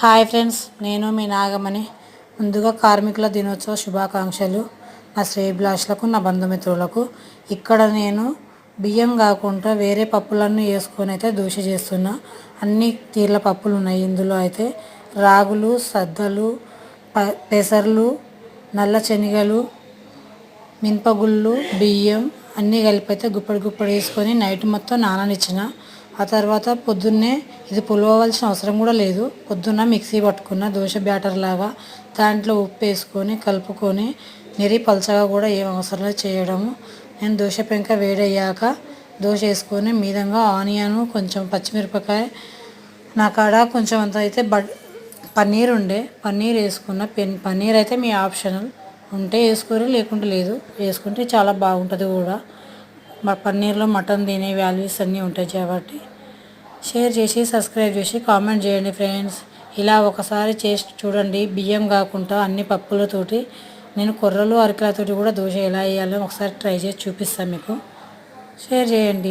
Hi friends, నేను మీ నాగమణి. ముందుగా కార్మికుల దినోత్సవ శుభాకాంక్షలు నా శ్రేయభిలాషులకు, నా బంధుమిత్రులకు. ఇక్కడ నేను బియ్యం కాకుండా వేరే పప్పులన్నీ వేసుకొని అయితే దోశ చేస్తున్నా. అన్ని తీర్ల పప్పులు ఉన్నాయి ఇందులో. అయితే రాగులు, సద్దలు, పెసర్లు, నల్ల శనగలు, మినపగుళ్ళు, బియ్యం అన్నీ కలిపి అయితే గుప్పడి గుప్పడి వేసుకొని నైట్ మొత్తం నాననిచ్చిన. ఆ తర్వాత పొద్దున్నే ఇది పులవవలసిన అవసరం కూడా లేదు. పొద్దున్న మిక్సీ పట్టుకున్న దోశ బ్యాటర్ లాగా. దాంట్లో ఉప్పు వేసుకొని కలుపుకొని పలచగా కూడా ఏం అవసరం లేదు చేయడము. నేను దోశ పెంక వేడయ్యాక దోశ వేసుకొని మీదంగా ఆనియన్, కొంచెం పచ్చిమిరపకాయ, నా కాడ కొంచెం అంత అయితే పన్నీర్ ఉండే పన్నీర్ వేసుకున్న. పన్నీర్ అయితే మీ ఆప్షనల్, ఉంటే వేసుకోరు లేకుంటే లేదు. వేసుకుంటే చాలా బాగుంటుంది కూడా. పన్నీర్లో మటన్ తినే వాల్యూస్ అన్నీ ఉంటాయి కాబట్టి షేర్ చేసి సబ్స్క్రైబ్ చేసి కామెంట్ చేయండి ఫ్రెండ్స్. ఇలా ఒకసారి చేసి చూడండి. బియ్యం కాకుండా అన్ని పప్పులతోటి నేను కొర్రలు, అరికలతోటి కూడా దోశ ఎలా వేయాలో ఒకసారి ట్రై చేసి చూపిస్తాను మీకు. షేర్ చేయండి.